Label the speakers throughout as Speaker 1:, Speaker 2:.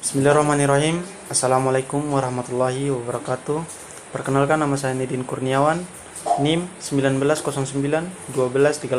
Speaker 1: Bismillahirrahmanirrahim. Assalamualaikum warahmatullahi wabarakatuh. Perkenalkan, nama saya Nidin Kurniawan, NIM 1909-1238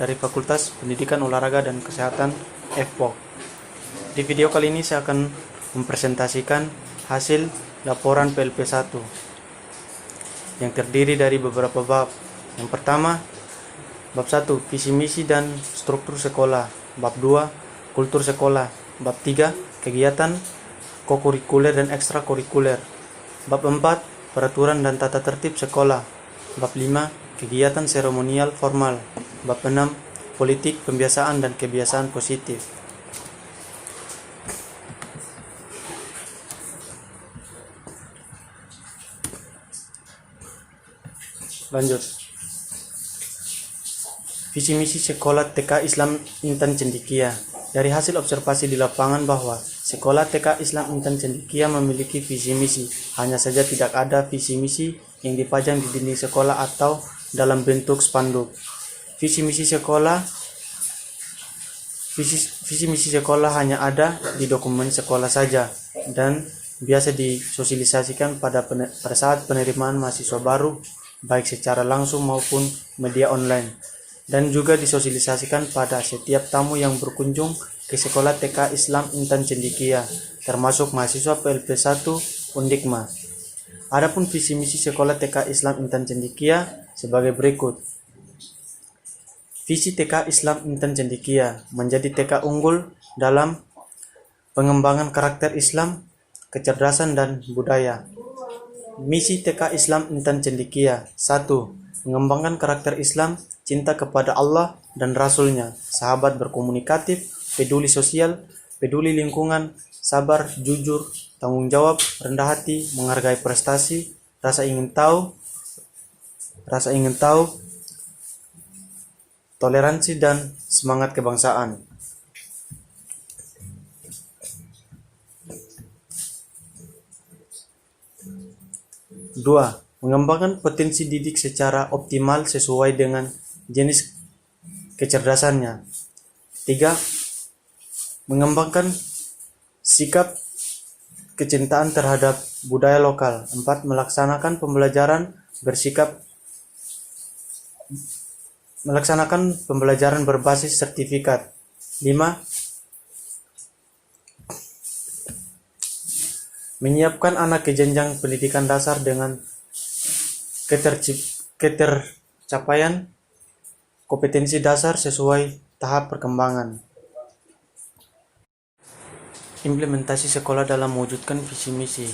Speaker 1: dari Fakultas Pendidikan Olahraga dan Kesehatan FPOK. Di video kali ini saya akan mempresentasikan hasil laporan PLP1 yang terdiri dari beberapa bab. Yang pertama, bab 1, visi misi dan struktur sekolah. Bab 2, kultur sekolah. Bab 3, kegiatan kokurikuler dan ekstrakurikuler. Bab 4, peraturan dan tata tertib sekolah. Bab 5, kegiatan seremonial formal. Bab 6, politik pembiasaan dan kebiasaan positif. Lanjut. Visi misi sekolah TK Islam Intan Cendekia. Dari hasil observasi di lapangan bahwa sekolah TK Islam Intan Cendekia memiliki visi misi, hanya saja tidak ada visi misi yang dipajang di dinding sekolah atau dalam bentuk spanduk. Visi misi sekolah hanya ada di dokumen sekolah saja dan biasa disosialisasikan pada saat penerimaan mahasiswa baru, baik secara langsung maupun media online, dan juga disosialisasikan pada setiap tamu yang berkunjung ke sekolah TK Islam Intan Cendekia, termasuk mahasiswa PLP1 Undikma. Adapun visi misi sekolah TK Islam Intan Cendekia sebagai berikut. Visi TK Islam Intan Cendekia menjadi TK unggul dalam pengembangan karakter Islam, kecerdasan dan budaya. Misi TK Islam Intan Cendekia: 1. Mengembangkan karakter Islam, cinta kepada Allah dan Rasul-Nya, sahabat berkomunikatif, peduli sosial, peduli lingkungan, sabar, jujur, tanggung jawab, rendah hati, menghargai prestasi, rasa ingin tahu, toleransi dan semangat kebangsaan. 2. Mengembangkan potensi didik secara optimal sesuai dengan jenis kecerdasannya. 3. Mengembangkan sikap kecintaan terhadap budaya lokal. 4. Melaksanakan pembelajaran berbasis sertifikat. 5. Menyiapkan anak ke jenjang pendidikan dasar dengan ketercapaian kompetensi dasar sesuai tahap perkembangan. Implementasi sekolah dalam mewujudkan visi misi.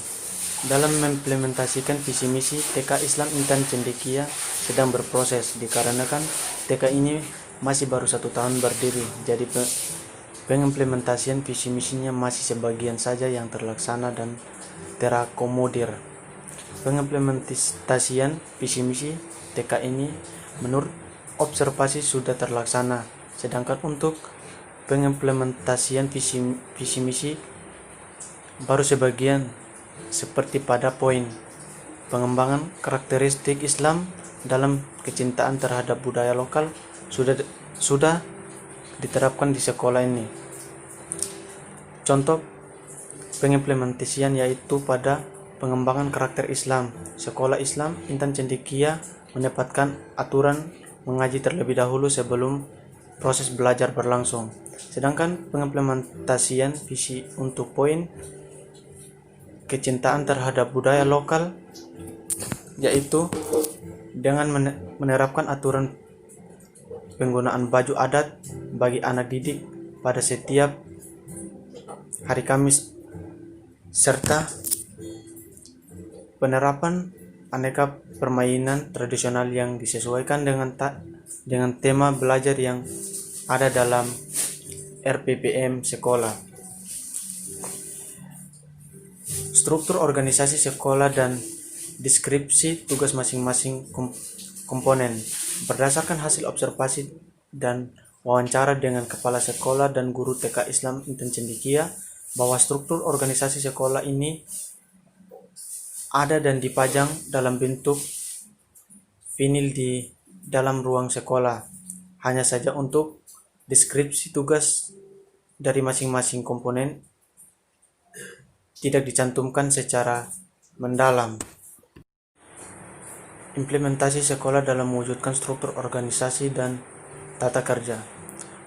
Speaker 1: Dalam mengimplementasikan visi misi, TK Islam Intan Cendekia sedang berproses dikarenakan TK ini masih baru 1 tahun berdiri, jadi pengimplementasian visi misinya masih sebagian saja yang terlaksana dan terakomodir. Pengimplementasian visi misi TK ini menurut observasi sudah terlaksana, sedangkan untuk pengimplementasian visi misi baru sebagian, seperti pada poin pengembangan karakteristik Islam dalam kecintaan terhadap budaya lokal sudah diterapkan di sekolah ini. Contoh pengimplementasian yaitu pada pengembangan karakter Islam. Sekolah Islam Intan Cendekia mendapatkan aturan mengaji terlebih dahulu sebelum proses belajar berlangsung. Sedangkan pengimplementasian visi untuk poin kecintaan terhadap budaya lokal yaitu dengan menerapkan aturan penggunaan baju adat bagi anak didik pada setiap hari Kamis, serta penerapan aneka permainan tradisional yang disesuaikan dengan tema belajar yang ada dalam RPPM sekolah. Struktur organisasi sekolah dan deskripsi tugas masing-masing komponen. Berdasarkan hasil observasi dan wawancara dengan kepala sekolah dan guru TK Islam Intan Cendekia, bahwa struktur organisasi sekolah ini ada dan dipajang dalam bentuk vinil di dalam ruang sekolah. Hanya saja untuk deskripsi tugas dari masing-masing komponen tidak dicantumkan secara mendalam. Implementasi sekolah dalam mewujudkan struktur organisasi dan tata kerja.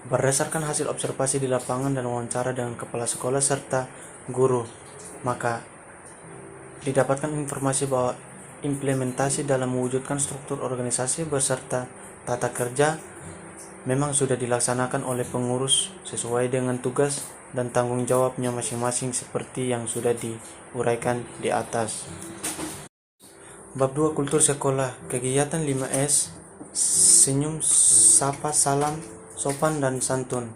Speaker 1: Berdasarkan hasil observasi di lapangan dan wawancara dengan kepala sekolah serta guru, maka didapatkan informasi bahwa implementasi dalam mewujudkan struktur organisasi beserta tata kerja memang sudah dilaksanakan oleh pengurus sesuai dengan tugas dan tanggung jawabnya masing-masing seperti yang sudah diuraikan di atas. Bab 2 Kultur Sekolah. Kegiatan 5S: senyum, sapa, salam, sopan, dan santun.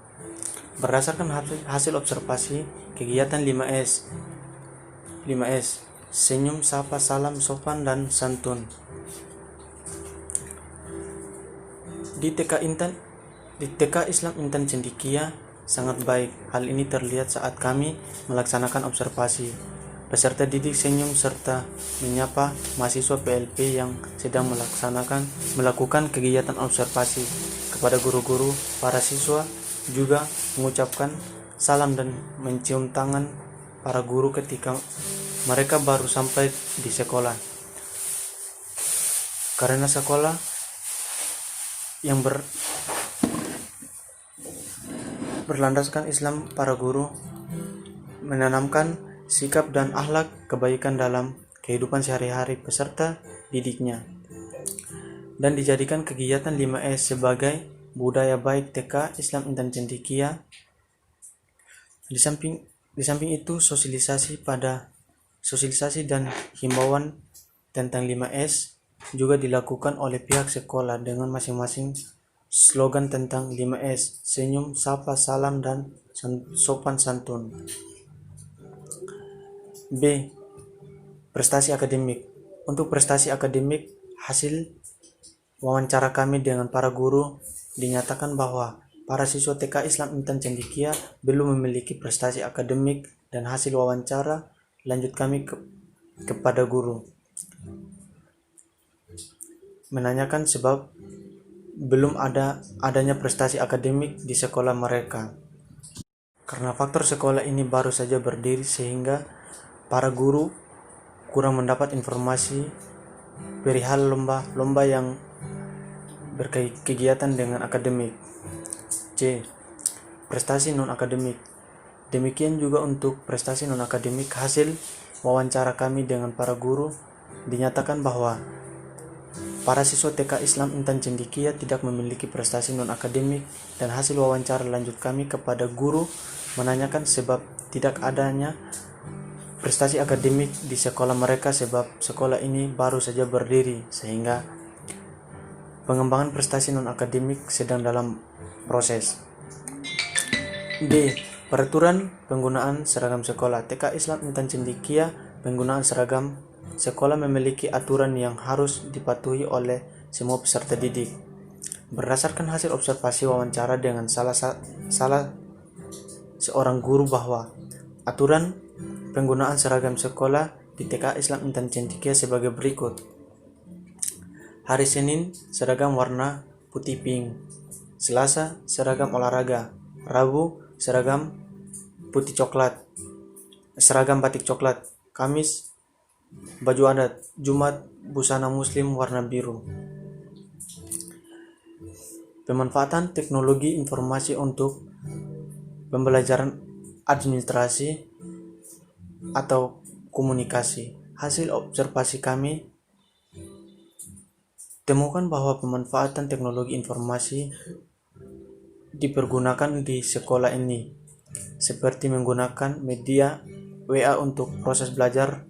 Speaker 1: Berdasarkan hasil observasi, kegiatan 5S: senyum, sapa, salam, sopan, dan santun di TK Islam Intan Cendekia sangat baik. Hal ini terlihat saat kami melaksanakan observasi. Peserta didik senyum serta menyapa mahasiswa PLP yang sedang melakukan kegiatan observasi. Kepada guru-guru, para siswa juga mengucapkan salam dan mencium tangan para guru ketika mereka baru sampai di sekolah. Karena sekolah yang berlandaskan Islam, para guru menanamkan sikap dan akhlak kebaikan dalam kehidupan sehari-hari peserta didiknya, dan dijadikan kegiatan 5S sebagai budaya baik TK Islam Intan Cendekia. Di samping itu, sosialisasi dan himbauan tentang 5S juga dilakukan oleh pihak sekolah dengan masing-masing slogan tentang 5S: senyum, sapa, salam, dan sopan santun. B. Prestasi akademik. Untuk prestasi akademik, hasil wawancara kami dengan para guru dinyatakan bahwa para siswa TK Islam Intan Cendekia belum memiliki prestasi akademik, dan hasil wawancara lanjut kami kepada guru menanyakan sebab belum adanya prestasi akademik di sekolah mereka. Karena faktor sekolah ini baru saja berdiri, sehingga para guru kurang mendapat informasi perihal lomba yang berkegiatan dengan akademik. C. Prestasi non-akademik. Demikian juga untuk prestasi non-akademik, hasil wawancara kami dengan para guru dinyatakan bahwa para siswa TK Islam Intan Cendekia tidak memiliki prestasi non-akademik, dan hasil wawancara lanjut kami kepada guru menanyakan sebab tidak adanya prestasi akademik di sekolah mereka, sebab sekolah ini baru saja berdiri sehingga pengembangan prestasi non-akademik sedang dalam proses. D. Peraturan penggunaan seragam sekolah. TK Islam Intan Cendekia penggunaan seragam sekolah memiliki aturan yang harus dipatuhi oleh semua peserta didik. Berdasarkan hasil observasi wawancara dengan salah seorang guru bahwa aturan penggunaan seragam sekolah di TK Islam Intan Cendekia sebagai berikut. Hari Senin, seragam warna putih pink. Selasa, seragam olahraga. Rabu, seragam seragam batik coklat. Kamis, baju adat. Jumat, busana muslim warna biru. Pemanfaatan teknologi informasi untuk pembelajaran administrasi atau komunikasi. Hasil observasi kami temukan bahwa pemanfaatan teknologi informasi dipergunakan di sekolah ini, seperti menggunakan media WA untuk proses belajar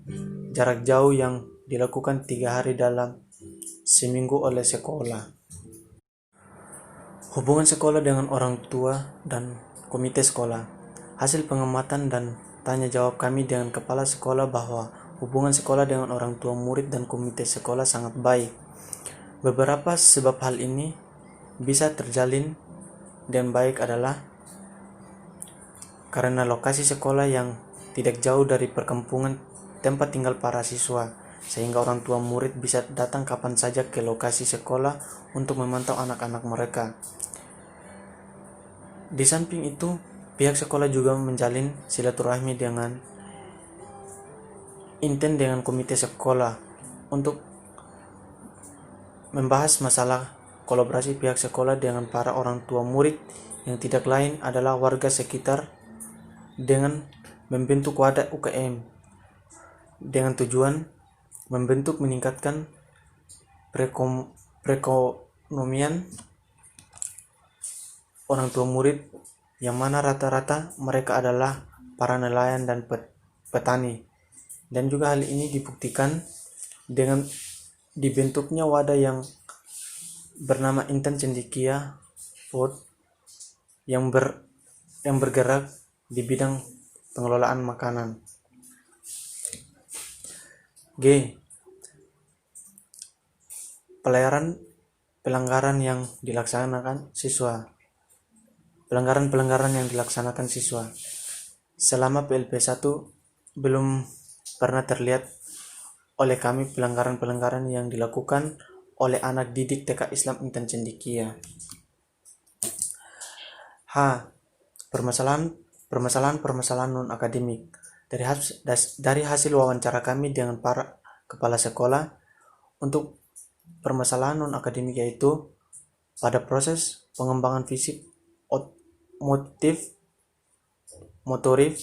Speaker 1: jarak jauh yang dilakukan 3 hari dalam seminggu oleh sekolah. Hubungan sekolah dengan orang tua dan komite sekolah. Hasil pengamatan dan tanya jawab kami dengan kepala sekolah bahwa hubungan sekolah dengan orang tua murid dan komite sekolah sangat baik. Beberapa sebab hal ini bisa terjalin dan baik adalah karena lokasi sekolah yang tidak jauh dari perkampungan tempat tinggal para siswa, sehingga orang tua murid bisa datang kapan saja ke lokasi sekolah untuk memantau anak-anak mereka. Di samping itu, pihak sekolah juga menjalin silaturahmi dengan Inten dengan komite sekolah untuk membahas masalah kolaborasi pihak sekolah dengan para orang tua murid yang tidak lain adalah warga sekitar dengan membentuk wadah UKM dengan tujuan membentuk meningkatkan perekonomian orang tua murid yang mana rata-rata mereka adalah para nelayan dan petani. Dan juga hal ini dibuktikan dengan dibentuknya wadah yang bernama Intan Cendekia Food yang bergerak di bidang pengelolaan makanan. G. Pelanggaran yang dilaksanakan siswa. Pelanggaran yang dilaksanakan siswa. Selama PLP1 belum pernah terlihat oleh kami pelanggaran-pelanggaran yang dilakukan oleh anak didik TK Islam Intan Cendekia. H. Permasalahan non akademik. Dari hasil wawancara kami dengan para kepala sekolah untuk permasalahan non akademik yaitu pada proses pengembangan fisik, motorik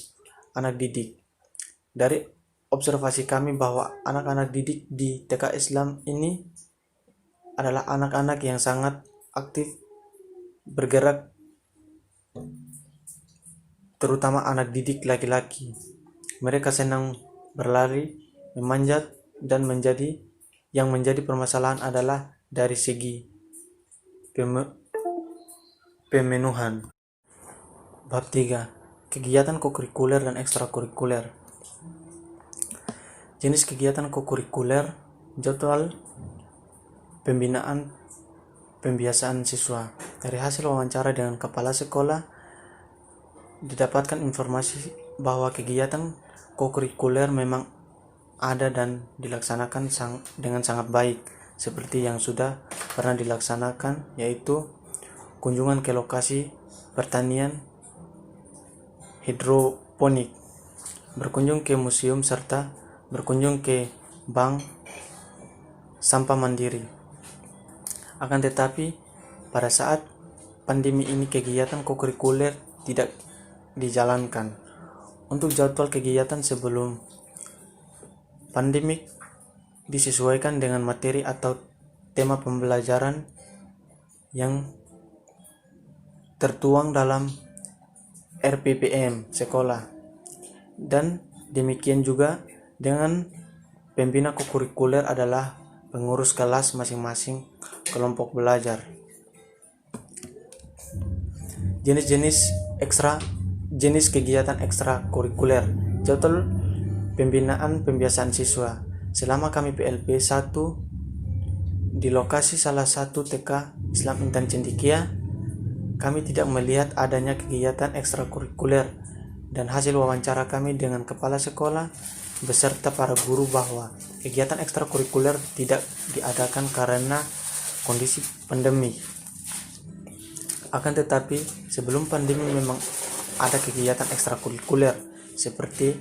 Speaker 1: anak didik. Dari observasi kami bahwa anak-anak didik di TK Islam ini adalah anak-anak yang sangat aktif bergerak, terutama anak didik laki-laki. Mereka senang berlari, memanjat, dan yang menjadi permasalahan adalah dari segi pemenuhan. Bab 3. Kegiatan kokurikuler dan ekstrakurikuler. Jenis kegiatan kokurikuler, jadwal pembinaan pembiasaan siswa. Dari hasil wawancara dengan kepala sekolah didapatkan informasi bahwa kegiatan kokurikuler memang ada dan dilaksanakan dengan sangat baik, seperti yang sudah pernah dilaksanakan, yaitu kunjungan ke lokasi pertanian hidroponik, berkunjung ke museum, serta berkunjung ke bank sampah mandiri. Akan tetapi pada saat pandemi ini kegiatan kokurikuler tidak dijalankan. Untuk jadwal kegiatan sebelum pandemik disesuaikan dengan materi atau tema pembelajaran yang tertuang dalam RPPM sekolah, dan demikian juga dengan pembina kokurikuler adalah pengurus kelas masing-masing kelompok belajar. Jenis kegiatan ekstrakurikuler. Jadwal pembinaan pembiasaan siswa. Selama kami PLP 1 di lokasi salah satu TK Islam Intan Cendekia, kami tidak melihat adanya kegiatan ekstrakurikuler, dan hasil wawancara kami dengan kepala sekolah beserta para guru bahwa kegiatan ekstrakurikuler tidak diadakan karena kondisi pandemi. Akan tetapi sebelum pandemi memang ada kegiatan ekstrakurikuler seperti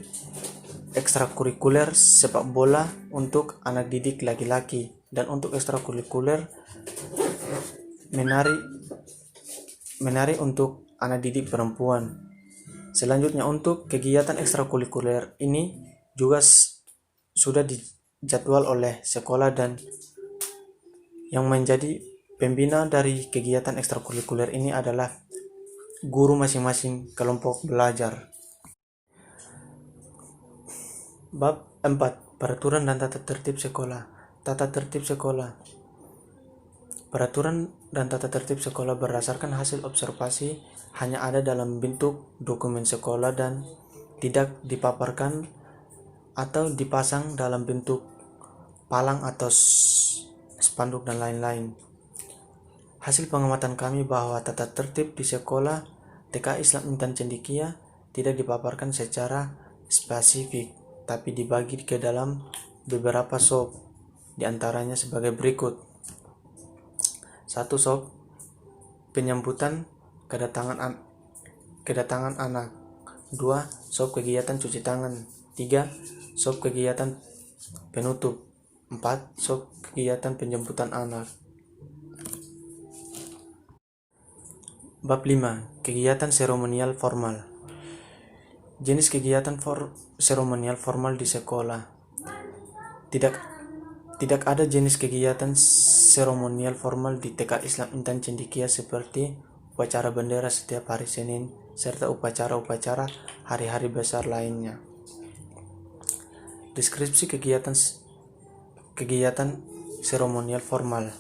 Speaker 1: ekstrakurikuler sepak bola untuk anak didik laki-laki, dan untuk ekstrakurikuler menari untuk anak didik perempuan. Selanjutnya, untuk kegiatan ekstrakurikuler ini juga sudah dijadwal oleh sekolah, dan yang menjadi pembina dari kegiatan ekstrakurikuler ini adalah guru masing-masing kelompok belajar. Bab 4. Peraturan dan tata tertib sekolah. Tata tertib sekolah. Peraturan dan tata tertib sekolah berdasarkan hasil observasi hanya ada dalam bentuk dokumen sekolah dan tidak dipaparkan atau dipasang dalam bentuk palang atau spanduk dan lain-lain. Hasil pengamatan kami bahwa tata tertib di sekolah TK Islam Intan Cendekia tidak dipaparkan secara spesifik, tapi dibagi ke dalam beberapa sub, diantaranya sebagai berikut. 1. Sub penyambutan kedatangan anak. 2. Sop kegiatan cuci tangan. 3. Sop kegiatan penutup. 4. Sop kegiatan penjemputan anak. Bab 5. Kegiatan seremonial formal. Jenis kegiatan seremonial formal di sekolah. Tidak ada jenis kegiatan seremonial formal di TK Islam Intan Cendekia seperti upacara bendera setiap hari Senin serta upacara-upacara hari-hari besar lainnya. Deskripsi kegiatan seremonial formal.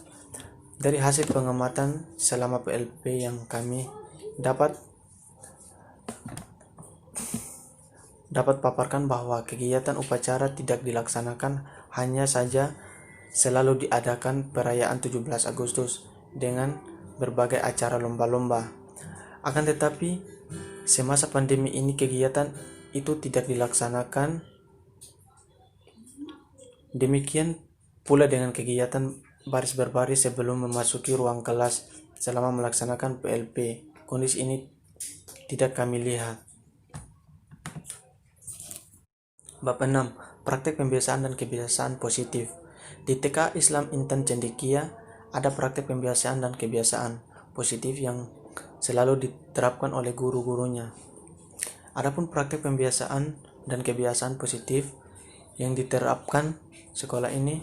Speaker 1: Dari hasil pengamatan selama PLP yang kami dapat paparkan bahwa kegiatan upacara tidak dilaksanakan, hanya saja selalu diadakan perayaan 17 Agustus dengan berbagai acara lomba-lomba. Akan tetapi, semasa pandemi ini kegiatan itu tidak dilaksanakan. Demikian pula dengan kegiatan baris berbaris sebelum memasuki ruang kelas selama melaksanakan PLP. Kondisi ini tidak kami lihat. Bab 6. Praktek pembiasaan dan kebiasaan positif. Di TK Islam Intan Cendekia ada praktek pembiasaan dan kebiasaan positif yang selalu diterapkan oleh guru-gurunya. Adapun praktek pembiasaan dan kebiasaan positif yang diterapkan sekolah ini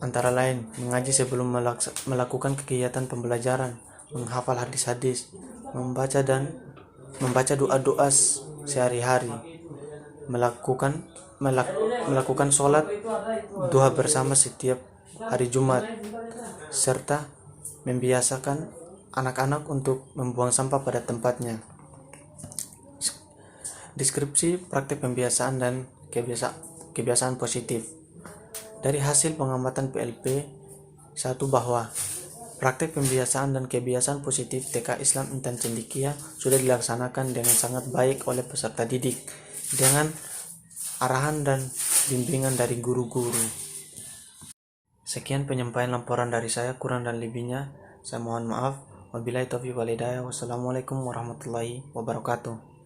Speaker 1: antara lain mengaji sebelum melakukan kegiatan pembelajaran, menghafal hadis-hadis, membaca doa-doa sehari-hari, melakukan sholat duha bersama setiap hari Jumat, serta membiasakan anak-anak untuk membuang sampah pada tempatnya. Deskripsi praktek pembiasaan dan kebiasaan positif. Dari hasil pengamatan PLP 1 bahwa praktek pembiasaan dan kebiasaan positif TK Islam Intan Cendekia sudah dilaksanakan dengan sangat baik oleh peserta didik dengan arahan dan bimbingan dari guru-guru. Sekian penyampaian laporan dari saya, kurang dan lebihnya saya mohon maaf. Wabillahi taufiq wal hidayah. Wassalamualaikum warahmatullahi wabarakatuh.